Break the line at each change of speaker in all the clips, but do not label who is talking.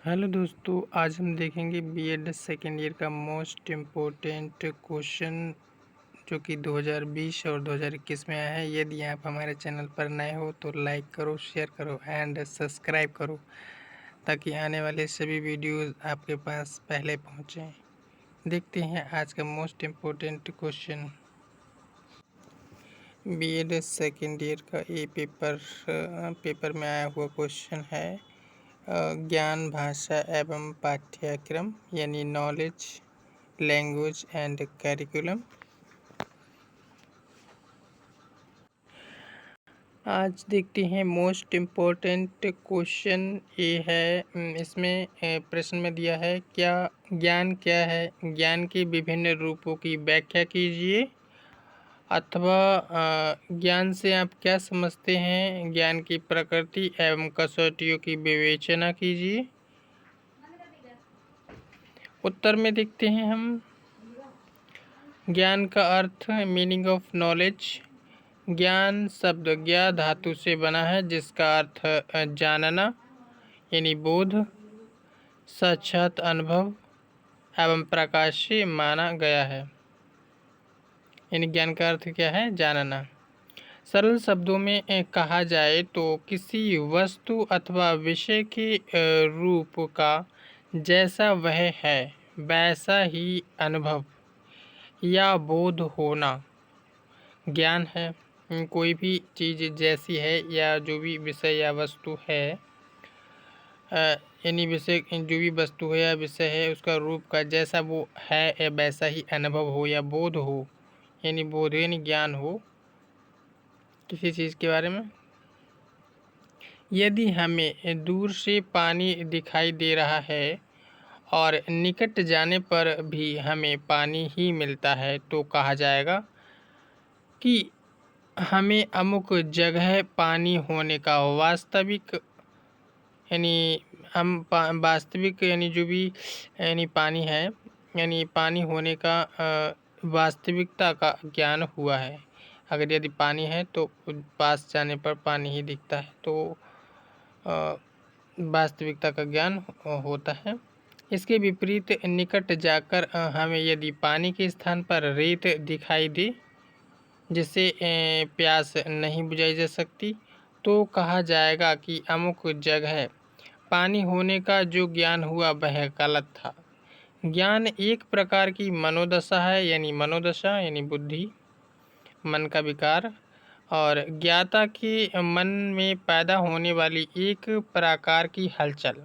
Hello दोस्तों, आज हम देखेंगे बीएड सेकेंड ईयर का मोस्ट इम्पोर्टेंट क्वेश्चन जो कि 2020 और 2021 में आया है। यदि आप हमारे चैनल पर नए हो तो लाइक करो, शेयर करो एंड सब्सक्राइब करो ताकि आने वाले सभी वीडियोस आपके पास पहले पहुंचें। देखते हैं आज का most important question. BEd second year का ये पेपर में आया हुआ क्वेश्चन है। ज्ञान भाषा एवं पाठ्यक्रम यानी नॉलेज, लैंग्वेज एंड करिकुलम। आज देखते हैं मोस्ट इम्पोर्टेंट क्वेश्चन ये है। इसमें प्रश्न में दिया है क्या है, ज्ञान के विभिन्न रूपों की व्याख्या कीजिए, अथवा ज्ञान से आप क्या समझते हैं, ज्ञान की प्रकृति एवं कसौटियों की विवेचना कीजिए। उत्तर में देखते हैं हम ज्ञान का अर्थ, मीनिंग ऑफ नॉलेज। ज्ञान शब्द ज्ञा धातु से बना है जिसका अर्थ जानना यानी बोध, साक्षात अनुभव एवं प्रकाश से माना गया है। यानी ज्ञान का अर्थ क्या है? जानना। सरल शब्दों में कहा जाए तो किसी वस्तु अथवा विषय के रूप का जैसा वह है वैसा ही अनुभव या बोध होना ज्ञान है। कोई भी चीज़ जैसी है या जो भी विषय या वस्तु है, यानी विषय जो भी वस्तु है या विषय है उसका रूप का जैसा वो है या वैसा ही अनुभव हो या बोध हो, यानी बोध यानी ज्ञान हो किसी चीज़ के बारे में। यदि हमें दूर से पानी दिखाई दे रहा है और निकट जाने पर भी हमें पानी ही मिलता है तो कहा जाएगा कि हमें अमुक जगह पानी होने का वास्तविक यानी वास्तविक यानी जो भी यानी पानी है यानी पानी होने का वास्तविकता का ज्ञान हुआ है। अगर यदि पानी है तो पास जाने पर पानी ही दिखता है तो वास्तविकता का ज्ञान होता है। इसके विपरीत निकट जाकर हमें यदि पानी के स्थान पर रेत दिखाई दे जिससे प्यास नहीं बुझाई जा सकती तो कहा जाएगा कि अमुक जगह पानी होने का जो ज्ञान हुआ वह गलत था। ज्ञान एक प्रकार की मनोदशा है, यानी मनोदशा यानी बुद्धि, मन का विकार, और ज्ञाता के मन में पैदा होने वाली एक प्रकार की हलचल।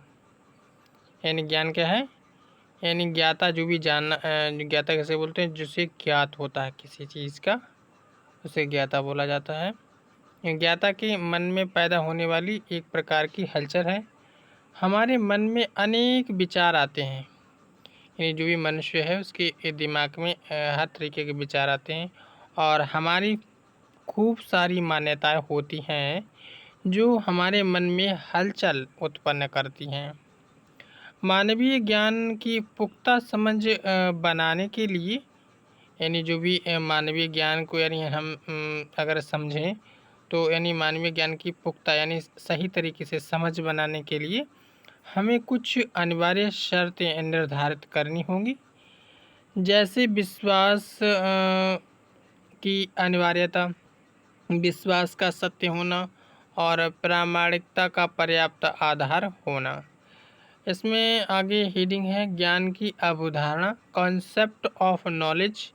यानी ज्ञान क्या है? यानी ज्ञाता जो भी जानना, ज्ञाता कैसे बोलते हैं? जिसे ज्ञात होता है किसी चीज़ का उसे ज्ञाता बोला जाता है। ज्ञाता के मन में पैदा होने वाली एक प्रकार की हलचल है। हमारे मन में अनेक विचार आते हैं, यानी जो भी मनुष्य है उसके दिमाग में हर तरीके के विचार आते हैं और हमारी खूब सारी मान्यताएं होती हैं जो हमारे मन में हलचल उत्पन्न करती हैं। मानवीय ज्ञान की पुख्ता समझ बनाने के लिए, यानी जो भी मानवीय ज्ञान को यानी हम अगर समझें तो यानी मानवीय ज्ञान की पुख्ता यानी सही तरीके से समझ बनाने के लिए हमें कुछ अनिवार्य शर्तें निर्धारित करनी होंगी, जैसे विश्वास की अनिवार्यता, विश्वास का सत्य होना और प्रामाणिकता का पर्याप्त आधार होना। इसमें आगे हेडिंग है ज्ञान की अवधारणा, कॉन्सेप्ट ऑफ नॉलेज।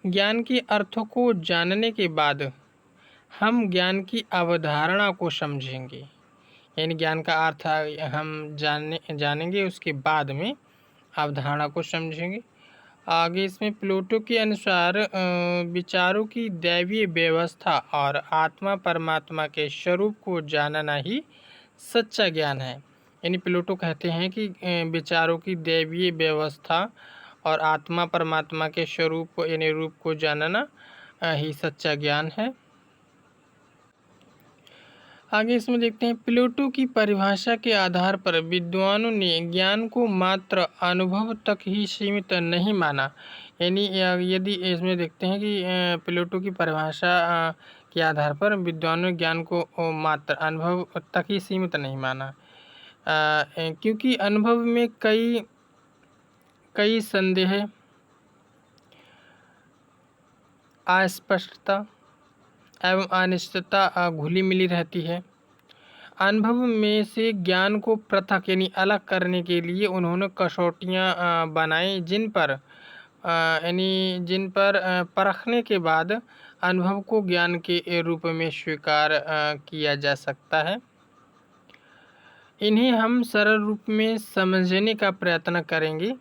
ज्ञान के अर्थों को जानने के बाद हम ज्ञान की अवधारणा को समझेंगे, यानी ज्ञान का अर्थ हम जानेंगे उसके बाद में अवधारणा को समझेंगे। आगे इसमें प्लेटो के अनुसार विचारों की दैवीय व्यवस्था और आत्मा परमात्मा के स्वरूप को जानना ही सच्चा ज्ञान है। यानी प्लेटो कहते हैं कि विचारों की दैवीय व्यवस्था और आत्मा परमात्मा के स्वरूप यानी रूप को जानना ही सच्चा ज्ञान है। आगे इसमें देखते हैं प्लेटो की परिभाषा के आधार पर विद्वानों ने ज्ञान को मात्र अनुभव तक ही सीमित नहीं माना। यानी यदि इसमें देखते हैं कि प्लेटो की परिभाषा के आधार पर विद्वानों ने ज्ञान को मात्र अनुभव तक ही सीमित नहीं माना। क्योंकि अनुभव में कई कई संदेह, अस्पष्टता एवं अनिश्चितता घुली मिली रहती है। अनुभव में से ज्ञान को पृथक यानी अलग करने के लिए उन्होंने कसौटियाँ बनाई, जिन पर परखने के बाद अनुभव को ज्ञान के रूप में स्वीकार किया जा सकता है। इन्हें हम सरल रूप में समझने का प्रयत्न करेंगे,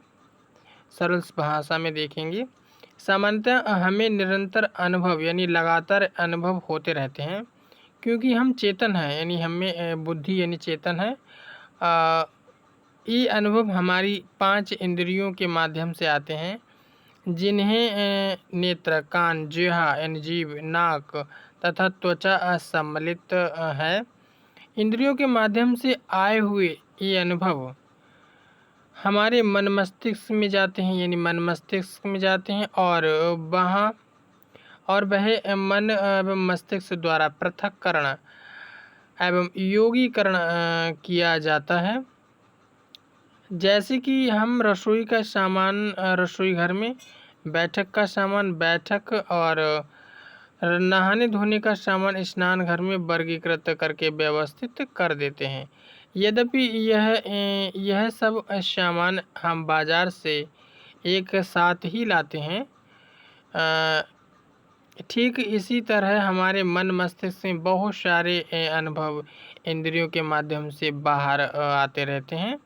सरल भाषा में देखेंगे। सामान्यतः हमें निरंतर अनुभव यानी लगातार अनुभव होते रहते हैं, क्योंकि हम चेतन हैं, यानी हमें बुद्धि यानी चेतन है। ये अनुभव हमारी 5 इंद्रियों के माध्यम से आते हैं, जिन्हें नेत्र, कान, जिह्वा यानी जीभ, नाक तथा त्वचा सम्मिलित है। इंद्रियों के माध्यम से आए हुए ये अनुभव हमारे मन मस्तिष्क में जाते हैं, यानी मन मस्तिष्क में जाते हैं, और वह मन एवं मस्तिष्क द्वारा पृथक्करण एवं योगीकरण किया जाता है। जैसे कि हम रसोई का सामान रसोई घर में, बैठक का सामान बैठक, और नहाने धोने का सामान स्नान घर में वर्गीकृत करके व्यवस्थित कर देते हैं। यद्यपि यह सब सामान हम बाजार से एक साथ ही लाते हैं, ठीक इसी तरह हमारे मन मस्तिष्क में बहुत सारे अनुभव इंद्रियों के माध्यम से बाहर आते रहते हैं।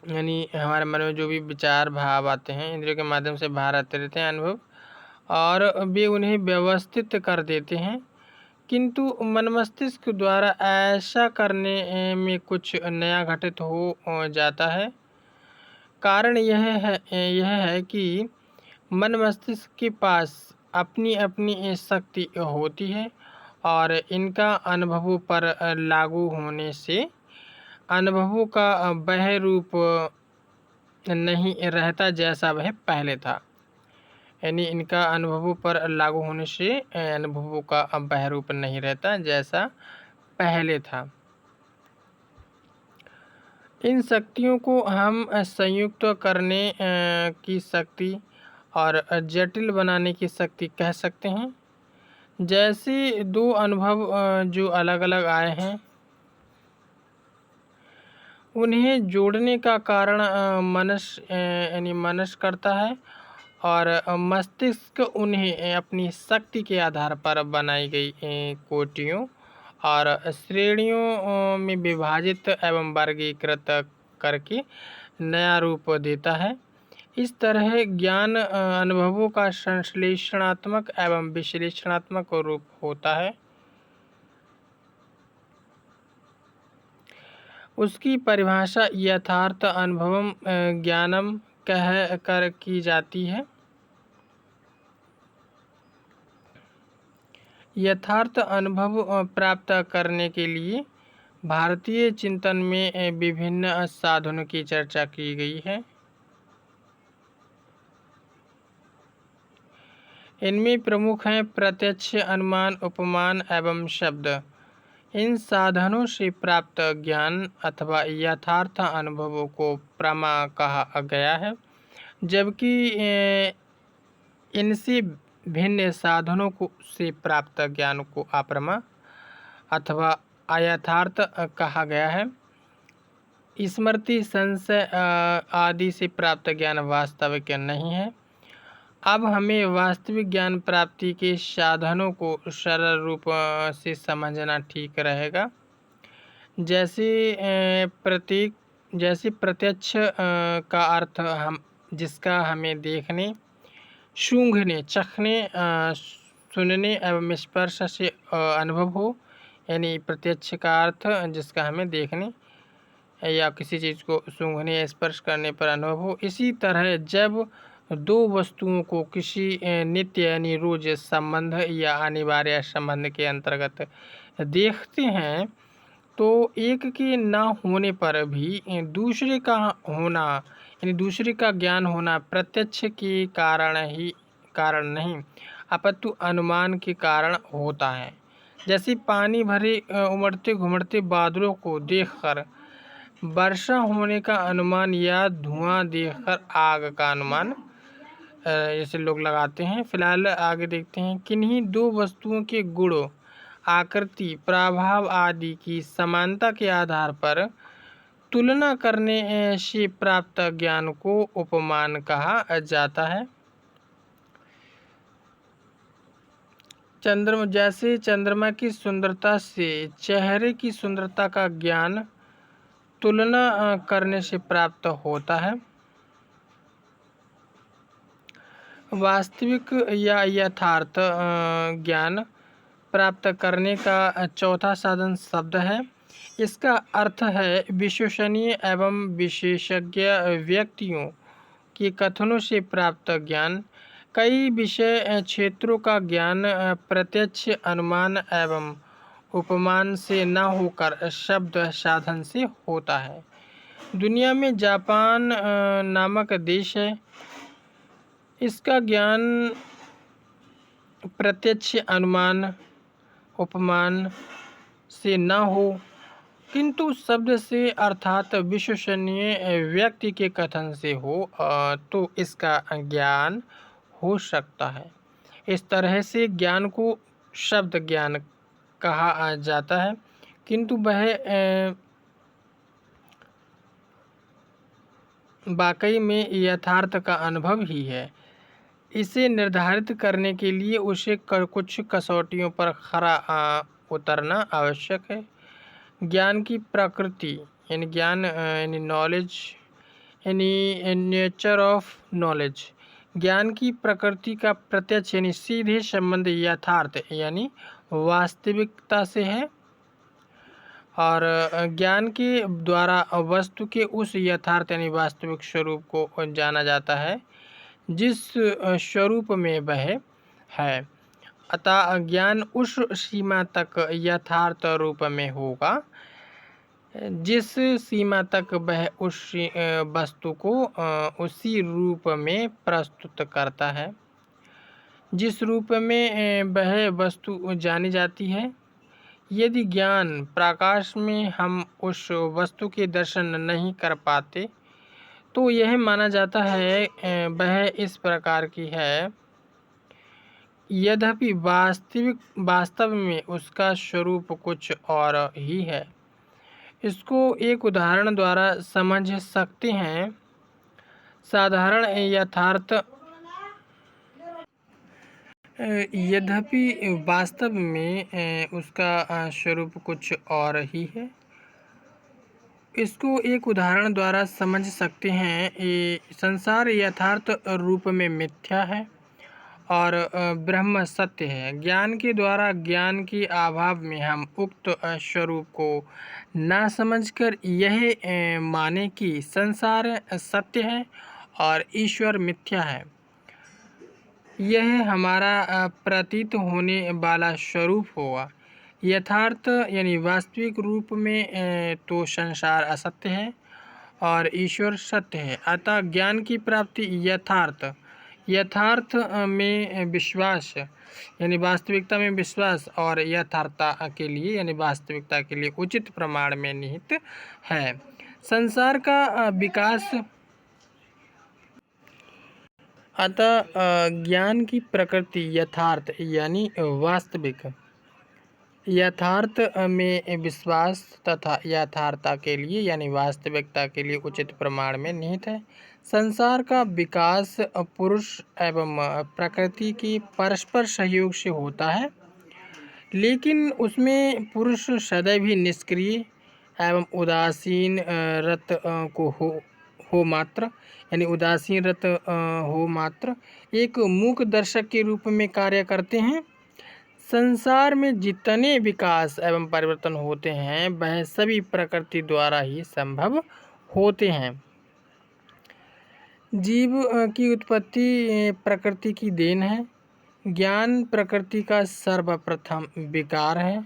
यानी हमारे मन में जो भी विचार भाव आते हैं, इंद्रियों के माध्यम से बाहर आते रहते हैं अनुभव, और वे उन्हें व्यवस्थित कर देते हैं। किंतु मन मस्तिष्क द्वारा ऐसा करने में कुछ नया घटित हो जाता है। कारण यह है कि मन मस्तिष्क के पास अपनी अपनी शक्ति होती है, और इनका अनुभवों पर लागू होने से अनुभवों का वह रूप नहीं रहता जैसा वह पहले था। यानी इनका अनुभवों पर लागू होने से अनुभवों का वह रूप नहीं रहता जैसा पहले था। इन शक्तियों को हम संयुक्त करने की शक्ति और जटिल बनाने की शक्ति कह सकते हैं। जैसे 2 अनुभव जो अलग अलग आए हैं, उन्हें जोड़ने का कारण मनस करता है, और मस्तिष्क उन्हें अपनी शक्ति के आधार पर बनाई गई कोटियों और श्रेणियों में विभाजित एवं वर्गीकृत करके नया रूप देता है। इस तरह ज्ञान अनुभवों का संश्लेषणात्मक एवं विश्लेषणात्मक रूप होता है। उसकी परिभाषा यथार्थ अनुभवम ज्ञानम कह कर की जाती है। यथार्थ अनुभव प्राप्त करने के लिए भारतीय चिंतन में विभिन्न साधनों की चर्चा की गई है। इनमें प्रमुख हैं प्रत्यक्ष, अनुमान, उपमान एवं शब्द। इन साधनों से प्राप्त ज्ञान अथवा यथार्थ अनुभवों को प्रमा कहा गया है, जबकि इनसे भिन्न साधनों से प्राप्त ज्ञान को अप्रमा अथवा अयथार्थ कहा गया है। स्मृति, संशय आदि से प्राप्त ज्ञान वास्तविक नहीं है। अब हमें वास्तविक ज्ञान प्राप्ति के साधनों को सरल रूप से समझना ठीक रहेगा। जैसे प्रत्यक्ष का अर्थ जिसका हमें देखने, सूंघने, चखने, सुनने एवं स्पर्श से अनुभव हो, यानी प्रत्यक्ष का अर्थ जिसका हमें देखने या किसी चीज़ को सूंघने या स्पर्श करने पर अनुभव हो। इसी तरह जब 2 वस्तुओं को किसी नित्य यानी रोज संबंध या अनिवार्य संबंध के अंतर्गत देखते हैं, तो एक के न होने पर भी दूसरे का होना यानी दूसरे का ज्ञान होना प्रत्यक्ष के कारण नहीं अपितु अनुमान के कारण होता है। जैसे पानी भरे उमड़ते घुमड़ते बादलों को देखकर वर्षा होने का अनुमान या धुआं देखकर आग का अनुमान ऐसे लोग लगाते हैं। फिलहाल आगे देखते हैं, किन्हीं दो वस्तुओं के गुणों, आकृति, प्रभाव आदि की समानता के आधार पर तुलना करने से प्राप्त ज्ञान को उपमान कहा जाता है। जैसे चंद्रमा की सुंदरता से चेहरे की सुंदरता का ज्ञान तुलना करने से प्राप्त होता है। वास्तविक या यथार्थ ज्ञान प्राप्त करने का चौथा साधन शब्द है। इसका अर्थ है विश्वसनीय एवं विशेषज्ञ व्यक्तियों के कथनों से प्राप्त ज्ञान। कई विषय क्षेत्रों का ज्ञान प्रत्यक्ष अनुमान एवं उपमान से न होकर शब्द साधन से होता है। दुनिया में जापान नामक देश है। इसका ज्ञान प्रत्यक्ष अनुमान उपमान से न हो, किंतु शब्द से अर्थात विश्वसनीय व्यक्ति के कथन से हो तो इसका ज्ञान हो सकता है। इस तरह से ज्ञान को शब्द ज्ञान कहा जाता है, किंतु वह वाकई में यथार्थ का अनुभव ही है। इसे निर्धारित करने के लिए उसे कुछ कसौटियों पर खरा उतरना आवश्यक है। ज्ञान की प्रकृति यानी ज्ञान यानी नॉलेज यानी नेचर ऑफ नॉलेज, ज्ञान की प्रकृति का प्रत्यक्ष यानी सीधे संबंध यथार्थ यानी वास्तविकता से है, और ज्ञान के द्वारा वस्तु के उस यथार्थ यानी वास्तविक स्वरूप को जाना जाता है जिस स्वरूप में वह है। अतः ज्ञान उस सीमा तक यथार्थ रूप में होगा जिस सीमा तक वह उस वस्तु को उसी रूप में प्रस्तुत करता है जिस रूप में वह वस्तु जानी जाती है। यदि ज्ञान प्रकाश में हम उस वस्तु के दर्शन नहीं कर पाते तो यह माना जाता है वह इस प्रकार की है, यद्यपि वास्तव में उसका स्वरूप कुछ और ही है। इसको एक उदाहरण द्वारा समझ सकते हैं। साधारण यथार्थ यद्यपि वास्तव में उसका स्वरूप कुछ और ही है। इसको एक उदाहरण द्वारा समझ सकते हैं। ये संसार यथार्थ रूप में मिथ्या है और ब्रह्म सत्य है। ज्ञान के द्वारा ज्ञान के अभाव में हम उक्त स्वरूप को ना समझकर यह माने कि संसार सत्य है और ईश्वर मिथ्या है। यह हमारा प्रतीत होने वाला स्वरूप होगा। यथार्थ यानी वास्तविक रूप में तो संसार असत्य है और ईश्वर सत्य है। अतः ज्ञान की प्राप्ति यथार्थ में विश्वास यानी वास्तविकता में विश्वास और यथार्थता के लिए यानी वास्तविकता के लिए उचित प्रमाण में निहित है। संसार का विकास अतः ज्ञान की प्रकृति यथार्थ यानी वास्तविक, यथार्थ में विश्वास तथा यथार्थता के लिए यानी वास्तविकता के लिए उचित प्रमाण में निहित है। संसार का विकास पुरुष एवं प्रकृति के परस्पर सहयोग से होता है, लेकिन उसमें पुरुष सदैव ही निष्क्रिय एवं उदासीन रत को हो मात्र यानी उदासीन रत हो मात्र एक मूक दर्शक के रूप में कार्य करते हैं। संसार में जितने विकास एवं परिवर्तन होते हैं वह सभी प्रकृति द्वारा ही संभव होते हैं। जीव की उत्पत्ति प्रकृति की देन है। ज्ञान प्रकृति का सर्वप्रथम विकार है।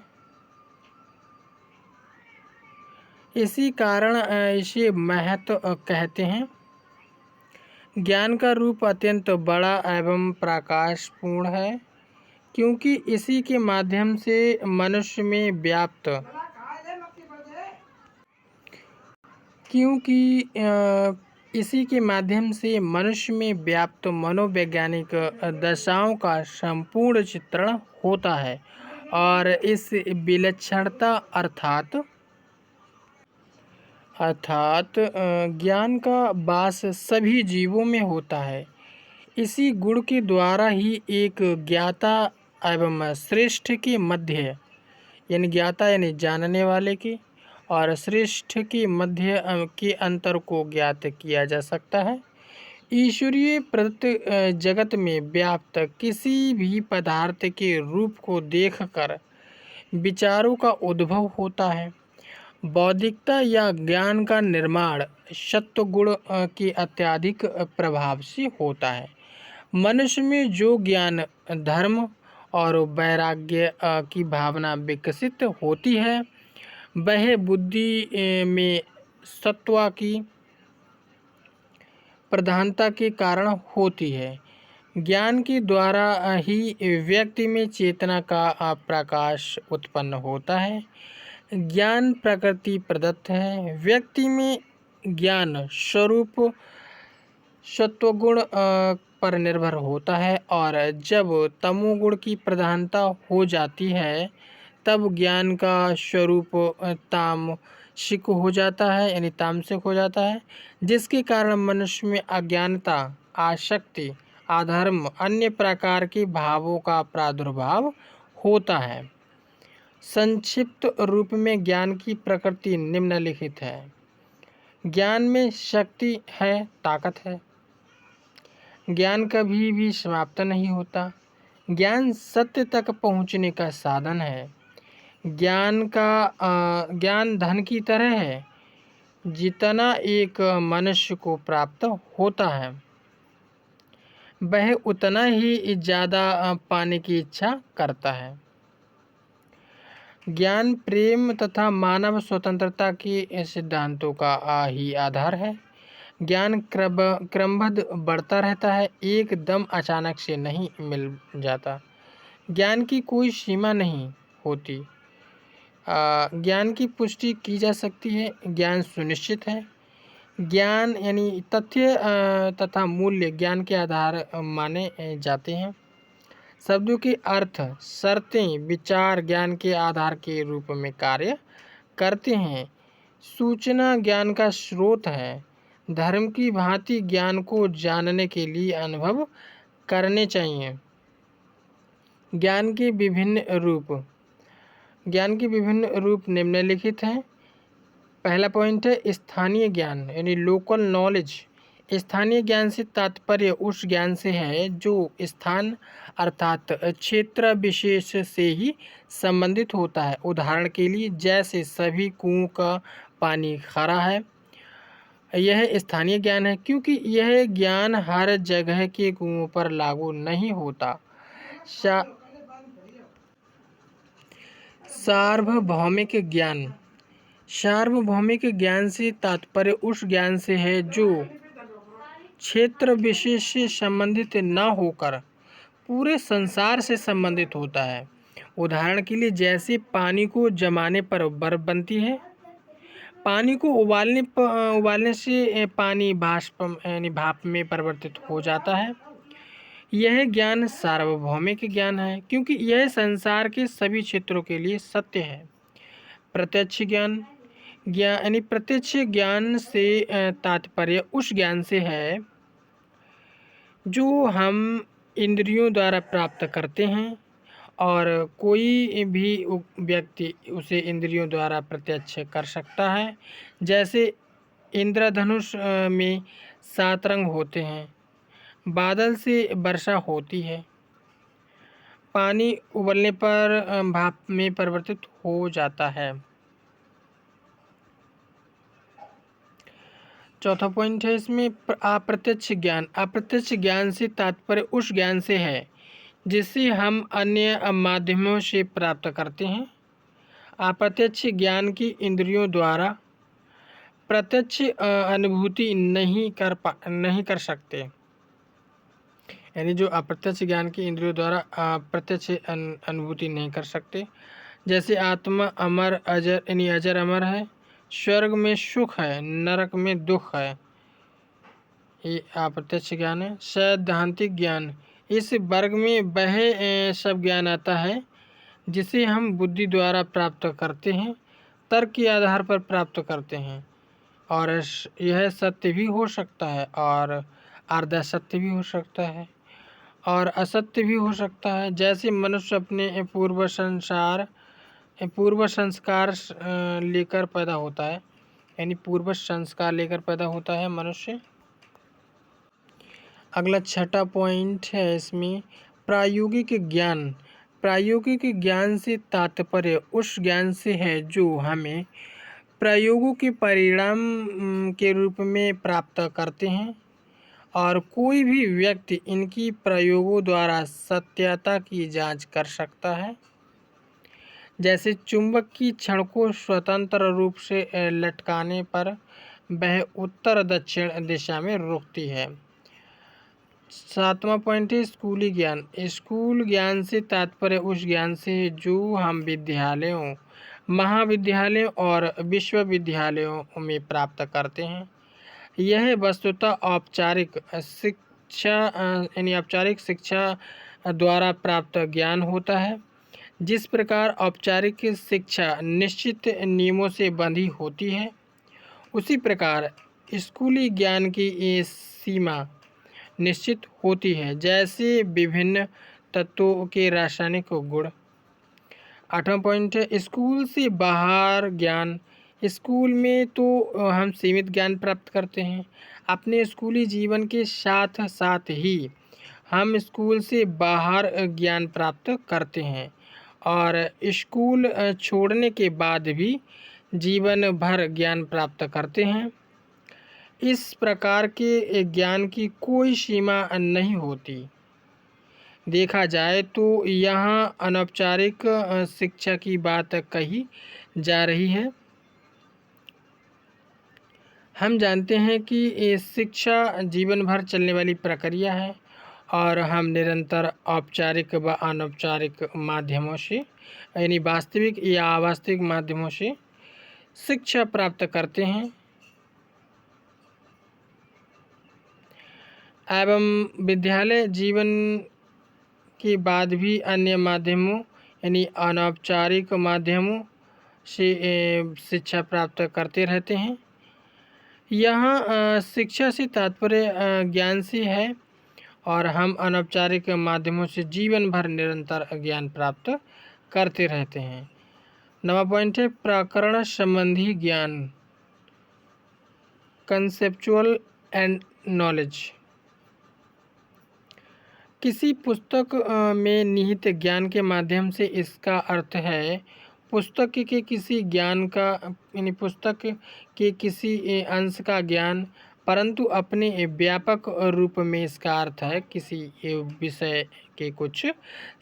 इसी कारण इसे महत्व कहते हैं। ज्ञान का रूप अत्यंत बड़ा एवं प्रकाशपूर्ण है, क्योंकि इसी के माध्यम से मनुष्य में व्याप्त क्योंकि इसी के माध्यम से मनुष्य में व्याप्त मनोवैज्ञानिक दशाओं का संपूर्ण चित्रण होता है और इस विलक्षणता अर्थात ज्ञान का वास सभी जीवों में होता है। इसी गुण के द्वारा ही एक ज्ञाता एवं श्रेष्ठ के मध्य यानी ज्ञाता यानी जानने वाले के और श्रेष्ठ के मध्य के अंतर को ज्ञात किया जा सकता है। ईश्वरीय प्रदत्त जगत में व्याप्त किसी भी पदार्थ के रूप को देखकर विचारों का उद्भव होता है। बौद्धिकता या ज्ञान का निर्माण सत्वगुण के अत्यधिक प्रभाव से होता है। मनुष्य में जो ज्ञान धर्म और वैराग्य की भावना विकसित होती है वह बुद्धि में सत्व की प्रधानता के कारण होती है। ज्ञान के द्वारा ही व्यक्ति में चेतना का प्रकाश उत्पन्न होता है। ज्ञान प्रकृति प्रदत्त है। व्यक्ति में ज्ञान स्वरूप सत्वगुण पर निर्भर होता है और जब तमोगुण की प्रधानता हो जाती है तब ज्ञान का स्वरूप तामसिक हो जाता है यानी तामसिक हो जाता है, जिसके कारण मनुष्य में अज्ञानता, आसक्ति, अधर्म, अन्य प्रकार के भावों का प्रादुर्भाव होता है। संक्षिप्त रूप में ज्ञान की प्रकृति निम्नलिखित है। ज्ञान में शक्ति है, ताकत है। ज्ञान कभी भी समाप्त नहीं होता। ज्ञान सत्य तक पहुँचने का साधन है। ज्ञान धन की तरह है। जितना एक मनुष्य को प्राप्त होता है वह उतना ही ज़्यादा पाने की इच्छा करता है। ज्ञान प्रेम तथा मानव स्वतंत्रता के सिद्धांतों का ही आधार है। ज्ञान क्रमबद्ध बढ़ता रहता है, एकदम अचानक से नहीं मिल जाता। ज्ञान की कोई सीमा नहीं होती। ज्ञान की पुष्टि की जा सकती है। ज्ञान सुनिश्चित है। ज्ञान यानी तथ्य तथा मूल्य ज्ञान के आधार माने जाते हैं। शब्दों के अर्थ, शर्तें, विचार ज्ञान के आधार के रूप में कार्य करते हैं। सूचना ज्ञान का स्रोत है। धर्म की भांति ज्ञान को जानने के लिए अनुभव करने चाहिए। ज्ञान के विभिन्न रूप निम्नलिखित हैं। पहला पॉइंट है स्थानीय ज्ञान यानी लोकल नॉलेज। स्थानीय ज्ञान से तात्पर्य उस ज्ञान से है जो स्थान अर्थात क्षेत्र विशेष से ही संबंधित होता है। उदाहरण के लिए जैसे सभी कुओं का पानी खारा है, यह स्थानीय ज्ञान है क्योंकि यह ज्ञान हर जगह के कुओं पर लागू नहीं होता। सार्वभौमिक ज्ञान। सार्वभौमिक ज्ञान से तात्पर्य उस ज्ञान से है जो क्षेत्र विशेष से संबंधित न होकर पूरे संसार से संबंधित होता है। उदाहरण के लिए जैसे पानी को जमाने पर बर्फ बनती है, पानी को उबालने से पानी भाप में परिवर्तित हो जाता है। यह ज्ञान सार्वभौमिक ज्ञान है क्योंकि यह संसार के सभी क्षेत्रों के लिए सत्य है। प्रत्यक्ष ज्ञान यानी प्रत्यक्ष ज्ञान से तात्पर्य उस ज्ञान से है जो हम इंद्रियों द्वारा प्राप्त करते हैं और कोई भी व्यक्ति उसे इंद्रियों द्वारा प्रत्यक्ष कर सकता है। जैसे इंद्रधनुष में 7 रंग होते हैं, बादल से वर्षा होती है, पानी उबलने पर भाप में परिवर्तित हो जाता है। चौथा पॉइंट है इसमें अप्रत्यक्ष ज्ञान। अप्रत्यक्ष ज्ञान से तात्पर्य उस ज्ञान से है जिसे हम अन्य माध्यमों से प्राप्त करते हैं। अप्रत्यक्ष ज्ञान की इंद्रियों द्वारा प्रत्यक्ष अनुभूति नहीं कर सकते। यानी जो अप्रत्यक्ष ज्ञान की इंद्रियों द्वारा प्रत्यक्ष अनुभूति नहीं कर सकते। जैसे आत्मा अमर अजर यानी अजर अमर है, स्वर्ग में सुख है, नरक में दुख है, ये अप्रत्यक्ष ज्ञान है। सैद्धांतिक ज्ञान, इस वर्ग में वह सब ज्ञान आता है जिसे हम बुद्धि द्वारा प्राप्त करते हैं, तर्क के आधार पर प्राप्त करते हैं, और यह सत्य भी हो सकता है और आधा सत्य भी हो सकता है और असत्य भी हो सकता है। जैसे मनुष्य अपने पूर्व संस्कार लेकर पैदा होता है, यानी पूर्व संस्कार लेकर पैदा होता है मनुष्य। अगला छठा पॉइंट है इसमें प्रायोगिक ज्ञान। प्रायोगिक ज्ञान से तात्पर्य उस ज्ञान से है जो हमें प्रयोगों के परिणाम के रूप में प्राप्त करते हैं, और कोई भी व्यक्ति इनकी प्रयोगों द्वारा सत्यता की जांच कर सकता है। जैसे चुंबक की छड़ को स्वतंत्र रूप से लटकाने पर वह उत्तर दक्षिण दिशा में रुकती है। सातवां पॉइंट है स्कूली ज्ञान। स्कूल ज्ञान से तात्पर्य उस ज्ञान से है जो हम विद्यालयों, महाविद्यालयों और विश्वविद्यालयों में प्राप्त करते हैं। यह वस्तुतः औपचारिक शिक्षा यानी औपचारिक शिक्षा द्वारा प्राप्त ज्ञान होता है। जिस प्रकार औपचारिक शिक्षा निश्चित नियमों से बंधी होती है, उसी प्रकार स्कूली ज्ञान की ये सीमा निश्चित होती है, जैसे विभिन्न तत्वों के रासायनिक गुण। आठवां पॉइंट है स्कूल से बाहर ज्ञान। स्कूल में तो हम सीमित ज्ञान प्राप्त करते हैं, अपने स्कूली जीवन के साथ साथ ही हम स्कूल से बाहर ज्ञान प्राप्त करते हैं, और स्कूल छोड़ने के बाद भी जीवन भर ज्ञान प्राप्त करते हैं। इस प्रकार के ज्ञान की कोई सीमा नहीं होती। देखा जाए तो यहाँ अनौपचारिक शिक्षा की बात कही जा रही है। हम जानते हैं कि ये शिक्षा जीवन भर चलने वाली प्रक्रिया है, और हम निरंतर औपचारिक व अनौपचारिक माध्यमों से यानी वास्तविक या अवास्तविक माध्यमों से शिक्षा प्राप्त करते हैं, एवं विद्यालय जीवन के बाद भी अन्य माध्यमों यानी अनौपचारिक माध्यमों से शिक्षा प्राप्त करते रहते हैं। यहाँ शिक्षा से तात्पर्य ज्ञान से है, और हम अनौपचारिक माध्यमों से जीवन भर निरंतर ज्ञान प्राप्त करते रहते हैं। नवा पॉइंट है प्रकरण संबंधी ज्ञान, कंसेप्चुअल एंड नॉलेज। किसी पुस्तक में निहित ज्ञान के माध्यम से इसका अर्थ है पुस्तक के किसी ज्ञान का यानी पुस्तक के किसी अंश का ज्ञान, परंतु अपने व्यापक रूप में इसका अर्थ है किसी विषय के कुछ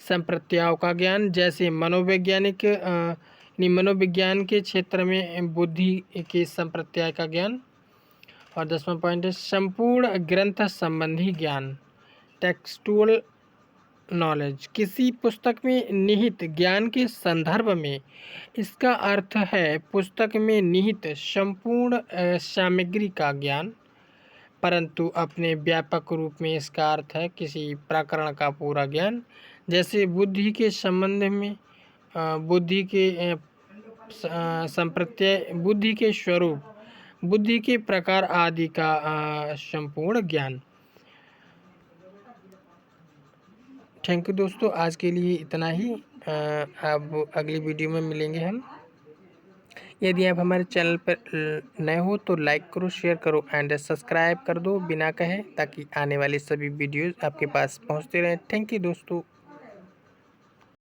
संप्रत्यायों का ज्ञान। जैसे मनोवैज्ञानिक यानी मनोविज्ञान के क्षेत्र में बुद्धि के संप्रत्याय का ज्ञान। और 10वां पॉइंट है संपूर्ण ग्रंथ संबंधी ज्ञान, टेक्सटुअल नॉलेज। किसी पुस्तक में निहित ज्ञान के संदर्भ में इसका अर्थ है पुस्तक में निहित संपूर्ण सामग्री का ज्ञान, परंतु अपने व्यापक रूप में इसका अर्थ है किसी प्रकरण का पूरा ज्ञान। जैसे बुद्धि के संबंध में बुद्धि के संप्रत्यय, बुद्धि के स्वरूप, बुद्धि के प्रकार आदि का संपूर्ण ज्ञान। थैंक यू दोस्तों, आज के लिए इतना ही। अब अगली वीडियो में मिलेंगे हम। यदि आप हमारे चैनल पर नए हो तो लाइक करो, शेयर करो एंड सब्सक्राइब कर दो बिना कहे, ताकि आने वाली सभी वीडियोस आपके पास पहुंचते रहें। थैंक यू दोस्तों।